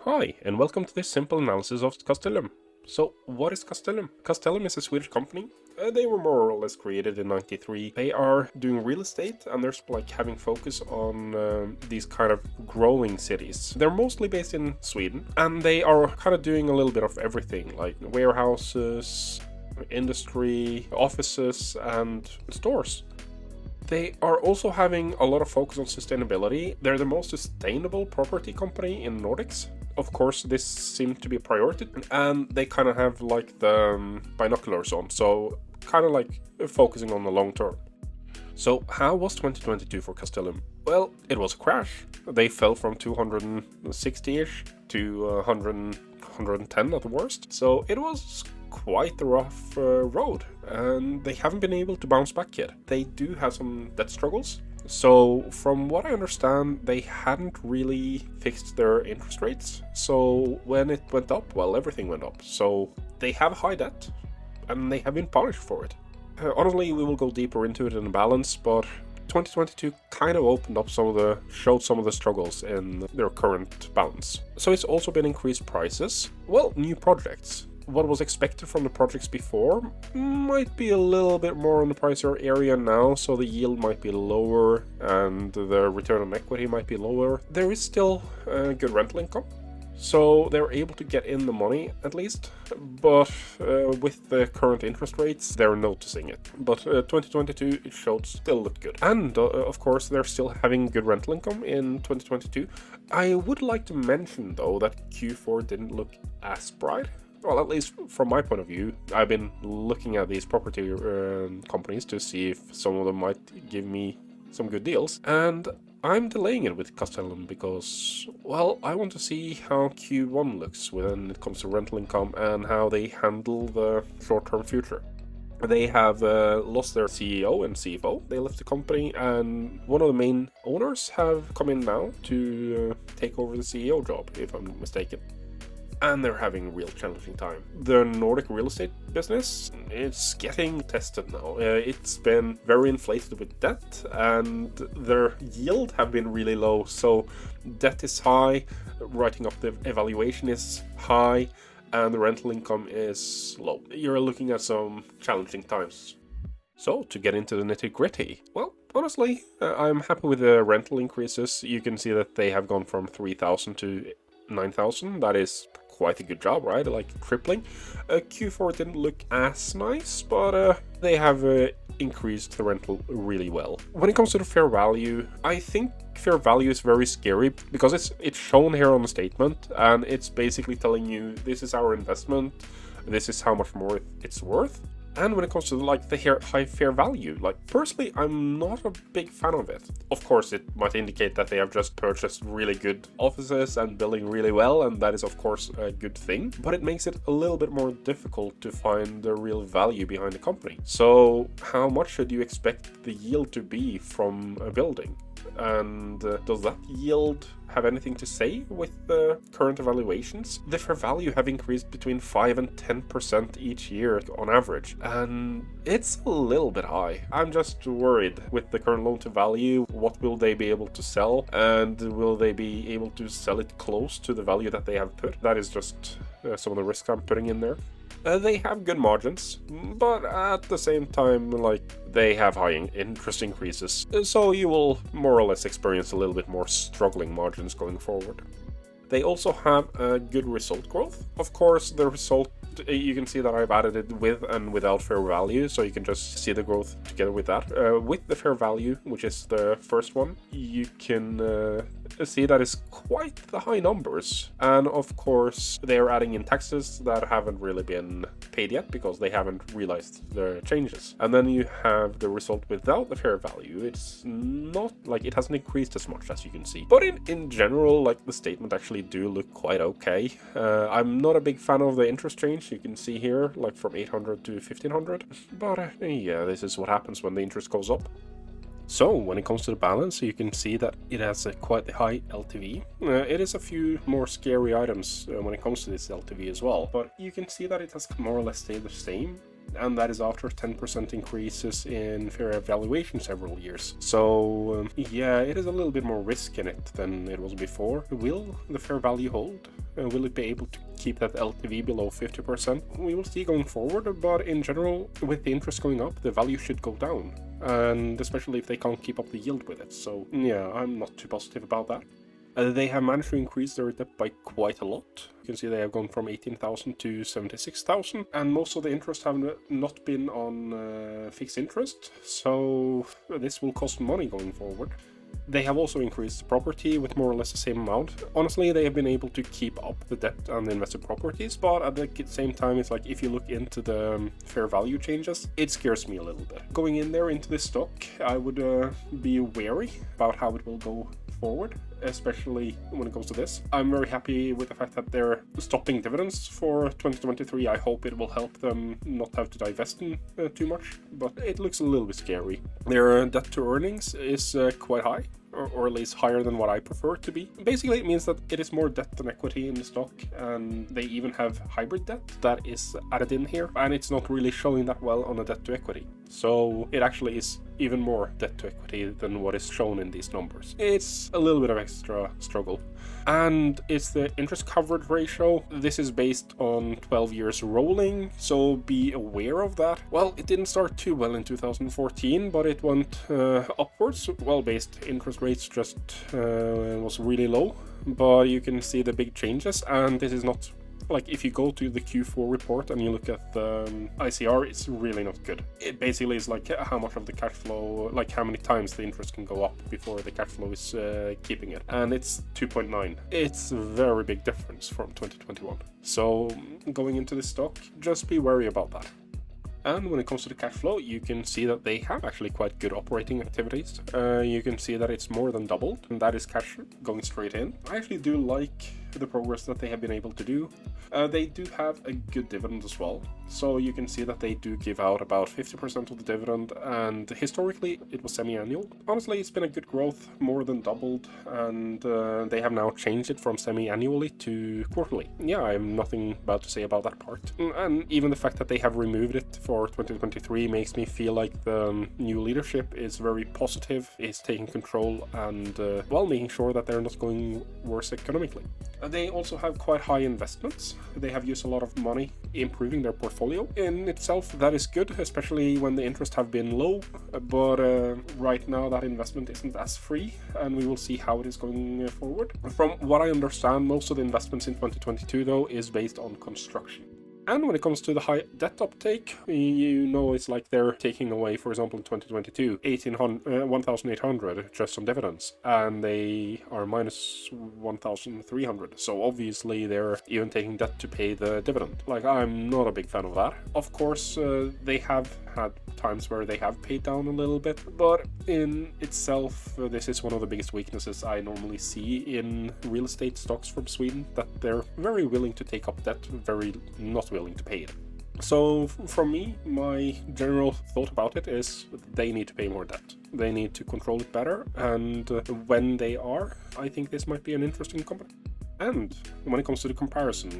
Hi, and welcome to this simple analysis of Castellum. So, what is Castellum? Castellum is a Swedish company. They were more or less created in '93. They are doing real estate, and they're having focus on these kind of growing cities. They're mostly based in Sweden, and they are kind of doing a little bit of everything, like warehouses, industry, offices, and stores. They are also having a lot of focus on sustainability. They're the most sustainable property company in Nordics. Of course, this seemed to be a priority, and they kind of have like the binoculars on, so kind of like focusing on the long term. So how was 2022 for Castellum? Well, it was a crash. They fell from 260-ish to 110 at the worst. So it was quite a rough road, and they haven't been able to bounce back yet. They do have some debt struggles. So from what I understand, they hadn't really fixed their interest rates. So when it went up, well, everything went up. So they have high debt, and they have been punished for it. Honestly, we will go deeper into it in the balance, but 2022 kind of showed some of the struggles in their current balance. So it's also been increased prices. Well, new projects. What was expected from the projects before might be a little bit more in the pricier area now, so the yield might be lower and the return on equity might be lower. There is still good rental income, so they're able to get in the money at least, but with the current interest rates, they're noticing it. But 2022, it showed still looked good. And of course, they're still having good rental income in 2022. I would like to mention though that Q4 didn't look as bright. Well, at least from my point of view. I've been looking at these property companies to see if some of them might give me some good deals. And I'm delaying it with Castellum because, well, I want to see how Q1 looks when it comes to rental income and how they handle the short-term future. They have lost their CEO and CFO. They left the company, and one of the main owners have come in now to take over the CEO job, if I'm not mistaken. And they're having a real challenging time. The Nordic real estate business, it's getting tested now. It's been very inflated with debt, and their yield have been really low. So debt is high, writing up the evaluation is high, and the rental income is low. You're looking at some challenging times. So to get into the nitty-gritty, well, honestly, I'm happy with the rental increases. You can see that they have gone from 3,000 to 9,000. That is quite a good job, right? Like tripling. Q4 didn't look as nice, but they have increased the rental really well. When it comes to the fair value, I think fair value is very scary because it's shown here on the statement, and it's basically telling you this is our investment, this is how much more it's worth. And when it comes to like the high fair value, like personally, I'm not a big fan of it. Of course, it might indicate that they have just purchased really good offices and building really well, and that is of course a good thing, but it makes it a little bit more difficult to find the real value behind the company. So how much should you expect the yield to be from a building? And does that yield have anything to say with the current evaluations? The fair value have increased between 5 and 10% each year on average, and it's a little bit high. I'm just worried with the current loan to value. What will they be able to sell, and will they be able to sell it close to the value that they have put? That is just some of the risk I'm putting in there. They have good margins, but at the same time, like, they have high interest increases, so you will more or less experience a little bit more struggling margins going forward. They also have a good result growth. Of course, the result, you can see that I've added it with and without fair value, so you can just see the growth together with that. With the fair value, which is the first one, you can see that it's quite the high numbers. And of course, they're adding in taxes that haven't really been paid yet because they haven't realized the changes. And then you have the result without the fair value. It's not like it hasn't increased as much as you can see. But in general, like the statement actually do look quite okay. I'm not a big fan of the interest change. You can see here, like from 800 to 1500. But yeah, this is what happens when the interest goes up. So when it comes to the balance, you can see that it has a quite high LTV. It is a few more scary items when it comes to this LTV as well, but you can see that it has more or less stayed the same and that is after 10% increases in fair valuation several years. So yeah, it is a little bit more risk in it than it was before. Will the fair value hold? Will it be able to keep that LTV below 50%? We will see going forward, but in general, with the interest going up, the value should go down, and especially if they can't keep up the yield with it. So yeah, I'm not too positive about that. They have managed to increase their debt by quite a lot. You can see they have gone from 18,000 to 76,000, and most of the interest have not been on fixed interest, so this will cost money going forward. They have also increased the property with more or less the same amount. Honestly, they have been able to keep up the debt and the invested properties, but at the same time, it's like if you look into the fair value changes, it scares me a little bit. Going in there into this stock, I would be wary about how it will go forward, especially when it comes to this. I'm very happy with the fact that they're stopping dividends for 2023. I hope it will help them not have to divest in too much, but it looks a little bit scary. Their debt to earnings is quite high, or at least higher than what I prefer it to be. Basically, it means that it is more debt than equity in the stock, and they even have hybrid debt that is added in here, and it's not really showing that well on a debt to equity. So it actually is even more debt to equity than what is shown in these numbers. It's a little bit of extra struggle. And it's the interest coverage ratio. This is based on 12 years rolling, so be aware of that. Well, it didn't start too well in 2014, but it went upwards. Well-based interest rates just was really low, but you can see the big changes, and this is not... Like, if you go to the Q4 report and you look at the ICR, it's really not good. It basically is like how much of the cash flow, like how many times the interest can go up before the cash flow is keeping it. And it's 2.9. It's a very big difference from 2021. So going into this stock, just be wary about that. And when it comes to the cash flow, you can see that they have actually quite good operating activities. You can see that it's more than doubled, and that is cash going straight in. I actually do like the progress that they have been able to do. They do have a good dividend as well. So you can see that they do give out about 50% of the dividend, and historically it was semi-annual. Honestly, it's been a good growth, more than doubled, and they have now changed it from semi-annually to quarterly. Yeah, I have nothing bad to say about that part. And even the fact that they have removed it for 2023 makes me feel like the new leadership is very positive, is taking control, and well, making sure that they're not going worse economically. They also have quite high investments. They have used a lot of money improving their portfolio. In itself, that is good, especially when the interest have been low, but right now that investment isn't as free, and we will see how it is going forward. From what I understand, most of the investments in 2022 though is based on construction. And when it comes to the high debt uptake, you know, it's like they're taking away, for example, in 2022, 1,800 just on dividends, and they are minus 1,300. So obviously they're even taking debt to pay the dividend. Like, I'm not a big fan of that. Of course, they have had times where they have paid down a little bit, but in itself, this is one of the biggest weaknesses I normally see in real estate stocks from Sweden, that they're very willing to take up debt, very not willing to pay it. So from me, my general thought about it is they need to pay more debt. They need to control it better, and when they are, I think this might be an interesting company. And when it comes to the comparison,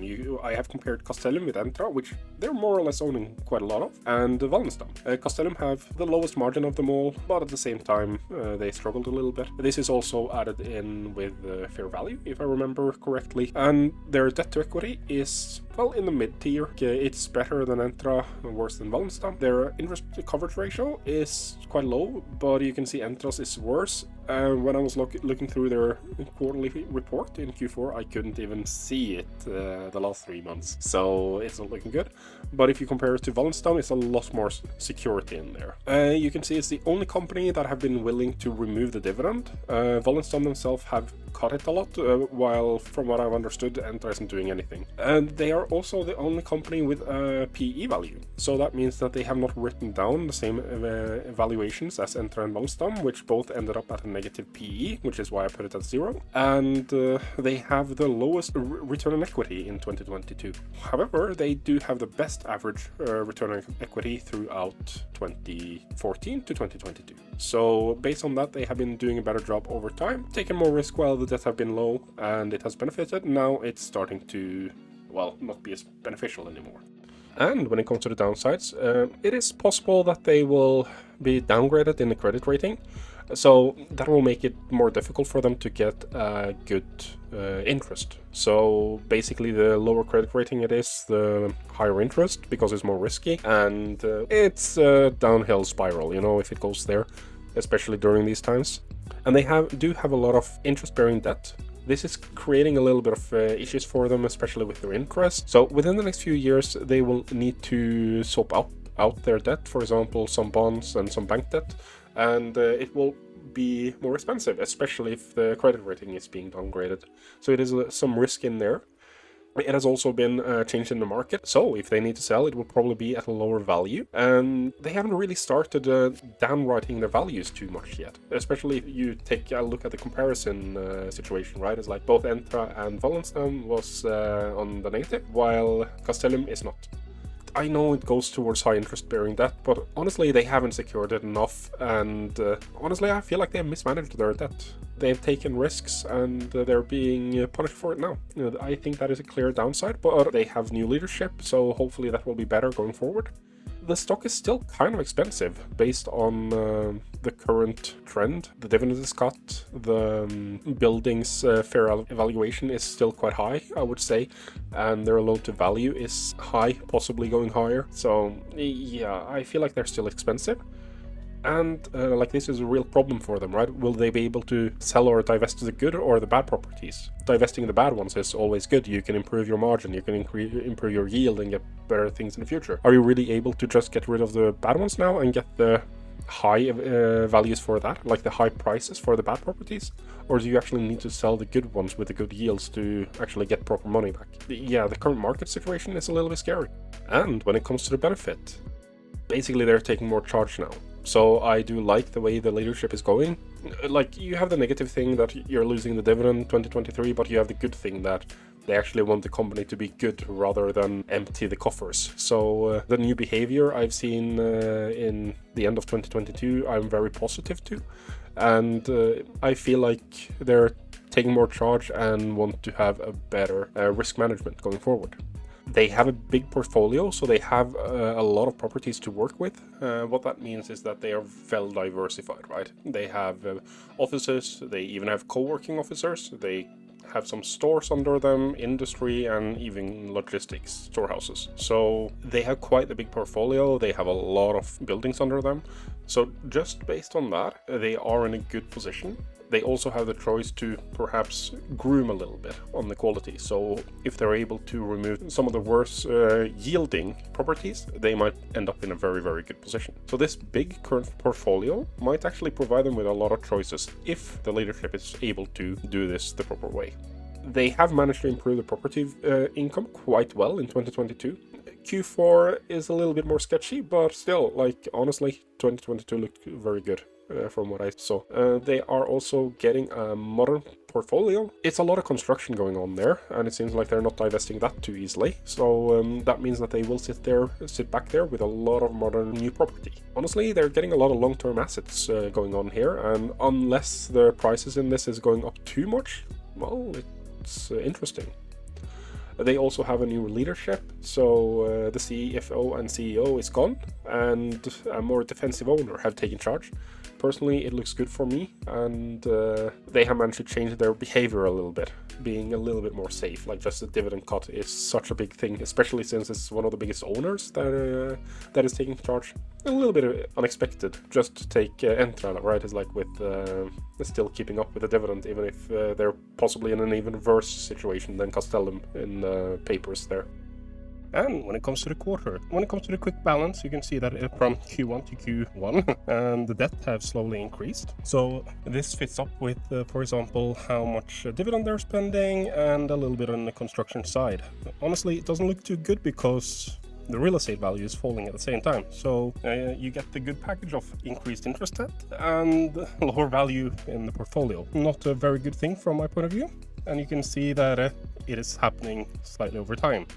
I have compared Castellum with Entra, which they're more or less owning quite a lot of, and Wallenstam. Castellum have the lowest margin of them all, but at the same time, they struggled a little bit. This is also added in with fair value, if I remember correctly, and their debt to equity is, well, in the mid-tier. It's better than Entra, worse than Wallenstam. Their interest coverage ratio is quite low, but you can see Entra's is worse. When I was looking through their quarterly report in Q4, I couldn't even see it the last 3 months, so it's not looking good. But if you compare it to Wallenstam, it's a lot more security in there. You can see it's the only company that have been willing to remove the dividend. Wallenstam themselves have cut it a lot, while from what I've understood, Entra isn't doing anything. And they are also the only company with a PE value, so that means that they have not written down the same valuations as Entra and Wallenstam, which both ended up at a negative PE, which is why I put it at 0, and they have the lowest return on equity in 2022. However, they do have the best average return on equity throughout 2014 to 2022. So based on that, they have been doing a better job over time, taking more risk while the debt have been low, and it has benefited. Now it's starting to, well, not be as beneficial anymore. And when it comes to the downsides, it is possible that they will be downgraded in the credit rating. So that will make it more difficult for them to get good interest. So basically the lower credit rating it is, the higher interest, because it's more risky. And it's a downhill spiral, you know, if it goes there, especially during these times. And they do have a lot of interest-bearing debt. This is creating a little bit of issues for them, especially with their interest. So within the next few years, they will need to swap out their debt, for example, some bonds and some bank debt. And it will be more expensive, especially if the credit rating is being downgraded. So it is some risk in there. It has also been changed in the market, so if they need to sell, it will probably be at a lower value. And they haven't really started downwriting their values too much yet, especially if you take a look at the comparison situation, right? It's like both Entra and Wallenstam was on the negative, while Castellum is not. I know it goes towards high interest bearing debt, but honestly they haven't secured it enough, and honestly I feel like they have mismanaged their debt. They've taken risks and they're being punished for it now. I think that is a clear downside, but they have new leadership, so hopefully that will be better going forward. The stock is still kind of expensive based on the current trend. The dividend is cut, the building's fair evaluation is still quite high, I would say, and their loan to value is high, possibly going higher. So yeah, I feel like they're still expensive. And like this is a real problem for them, right? Will they be able to sell or divest the good or the bad properties? Divesting the bad ones is always good. You can improve your margin, you can improve your yield and get better things in the future. Are you really able to just get rid of the bad ones now and get the high values for that, like the high prices for the bad properties? Or do you actually need to sell the good ones with the good yields to actually get proper money back? Yeah, the current market situation is a little bit scary. And when it comes to the benefit, basically they're taking more charge now. So I do like the way the leadership is going. Like, you have the negative thing that you're losing the dividend 2023, but you have the good thing that they actually want the company to be good rather than empty the coffers. So the new behavior I've seen in the end of 2022, I'm very positive to. And I feel like they're taking more charge and want to have a better risk management going forward. They have a big portfolio, so they have a lot of properties to work with. What that means is that they are well diversified, right? They have offices, they even have co-working officers, they have some stores under them, industry, and even logistics storehouses. So they have quite a big portfolio, they have a lot of buildings under them. So just based on that, they are in a good position. They also have the choice to perhaps groom a little bit on the quality. So if they're able to remove some of the worst yielding properties, they might end up in a very, very good position. So this big current portfolio might actually provide them with a lot of choices if the leadership is able to do this the proper way. They have managed to improve the property income quite well in 2022. Q4 is a little bit more sketchy, but still, like, honestly, 2022 looked very good. From what I saw. They are also getting a modern portfolio. It's a lot of construction going on there, and it seems like they're not divesting that too easily. So that means that they will sit back there with a lot of modern new property. Honestly, they're getting a lot of long-term assets going on here, and unless the prices in this is going up too much, well, it's interesting. They also have a new leadership, so the CFO and CEO is gone, and a more defensive owner have taken charge. Personally, it looks good for me, and they have managed to change their behavior a little bit, being a little bit more safe. Like, just the dividend cut is such a big thing, especially since it's one of the biggest owners that is taking charge. A little bit unexpected, just to take Entra, right? It's like with still keeping up with the dividend, even if they're possibly in an even worse situation than Castellum in the papers there. And when it comes to the quarter, when it comes to the quick balance, you can see that from Q1 to Q1, and the debt have slowly increased. So this fits up with, for example, how much dividend they're spending and a little bit on the construction side. Honestly, it doesn't look too good because the real estate value is falling at the same time. So you get the good package of increased interest debt and lower value in the portfolio. Not a very good thing from my point of view. And you can see that it is happening slightly over time.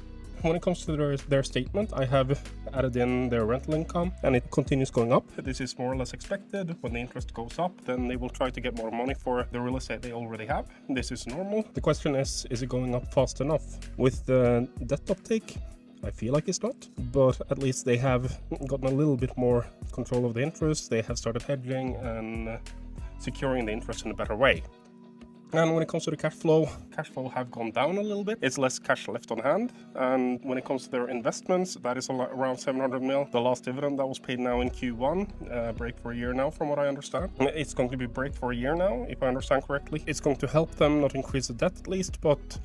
When it comes to their statement, I have added in their rental income, and it continues going up. This is more or less expected. When the interest goes up, then they will try to get more money for the real estate they already have. This is normal. The question is it going up fast enough? With the debt uptake, I feel like it's not, but at least they have gotten a little bit more control of the interest. They have started hedging and securing the interest in a better way. And when it comes to the cash flow have gone down a little bit. It's less cash left on hand. And when it comes to their investments, that is around 700 mil. The last dividend that was paid now in Q1, break for a year now, from what I understand. It's going to be break for a year now, if I understand correctly. It's going to help them not increase the debt at least, but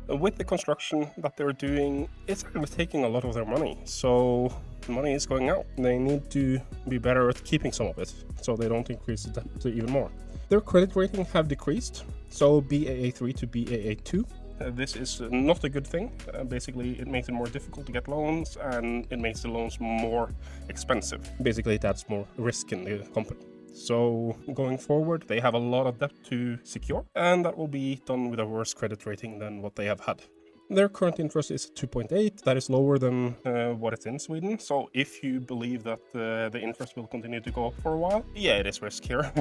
with the construction that they're doing, it's actually taking a lot of their money. So money is going out. They need to be better at keeping some of it, so they don't increase the debt even more. Their credit rating have decreased, so Baa3 to Baa2. This is not a good thing. Basically, it makes it more difficult to get loans, and it makes the loans more expensive. Basically, it adds more risk in the company. So going forward, they have a lot of debt to secure, and that will be done with a worse credit rating than what they have had. Their current interest is 2.8. That is lower than what it's in Sweden. So if you believe that the interest will continue to go up for a while, yeah, it is riskier.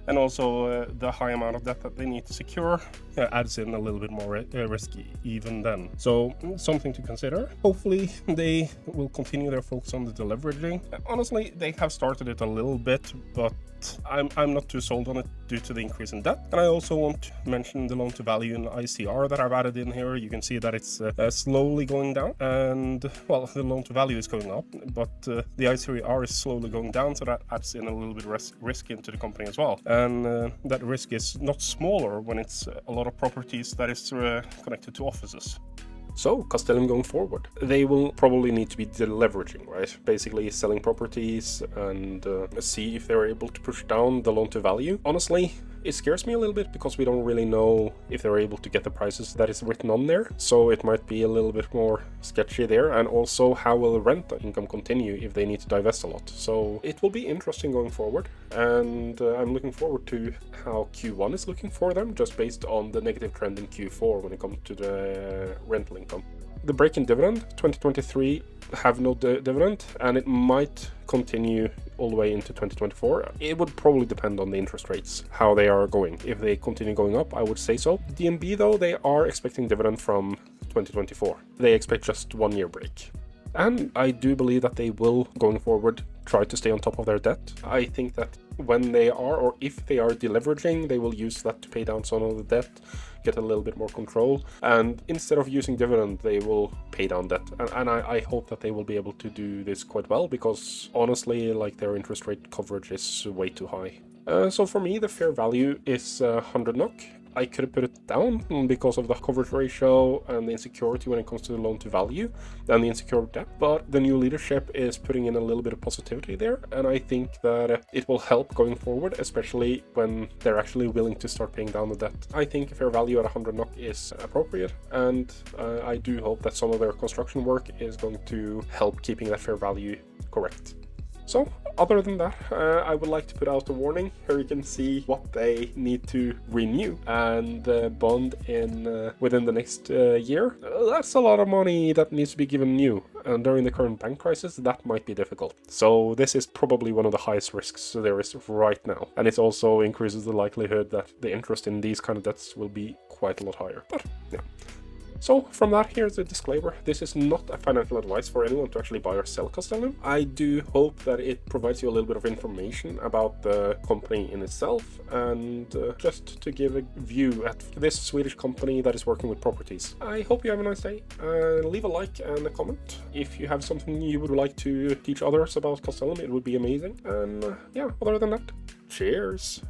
And also the high amount of debt that they need to secure adds in a little bit more risky even then. So something to consider. Hopefully they will continue their focus on the deleveraging. Honestly, they have started it a little bit, but I'm not too sold on it due to the increase in debt. And I also want to mention the loan to value in ICR that I've added in here. You can see that it's slowly going down, and well, the loan to value is going up, but the ICR is slowly going down, so that adds in a little bit risk into the company as well. And that risk is not smaller when it's a lot of properties that is connected to offices. So, Castellum going forward. They will probably need to be deleveraging, right? Basically selling properties and see if they're able to push down the loan to value. Honestly, it scares me a little bit because we don't really know if they're able to get the prices that is written on there. So it might be a little bit more sketchy there. And also, how will rent income continue if they need to divest a lot? So it will be interesting going forward. And I'm looking forward to how Q1 is looking for them, just based on the negative trend in Q4 when it comes to the rental income. The break in dividend, 2023 have no dividend, and it might continue all the way into 2024. It would probably depend on the interest rates, how they are going. If they continue going up, I would say so. DNB though, they are expecting dividend from 2024. They expect just 1 year break. And I do believe that they will, going forward, try to stay on top of their debt. I think that when they are, or if they are deleveraging, they will use that to pay down some of the debt, get a little bit more control, and instead of using dividend, they will pay down debt. And I hope that they will be able to do this quite well, because honestly, like, their interest rate coverage is way too high. So for me, the fair value is 100 NOK. I could have put it down because of the coverage ratio and the insecurity when it comes to the loan to value and the insecure debt, but the new leadership is putting in a little bit of positivity there, and I think that it will help going forward, especially when they're actually willing to start paying down the debt. I think a fair value at 100 NOK is appropriate, and I do hope that some of their construction work is going to help keeping that fair value correct. So, other than that, I would like to put out a warning. Here you can see what they need to renew and bond in within the next year. That's a lot of money that needs to be given new, and during the current bank crisis, that might be difficult. So this is probably one of the highest risks there is right now, and it also increases the likelihood that the interest in these kind of debts will be quite a lot higher. But yeah. So from that, here's a disclaimer. This is not a financial advice for anyone to actually buy or sell Castellum. I do hope that it provides you a little bit of information about the company in itself, and just to give a view at this Swedish company that is working with properties. I hope you have a nice day. Leave a like and a comment. If you have something you would like to teach others about Castellum, it would be amazing. And yeah, other than that, cheers!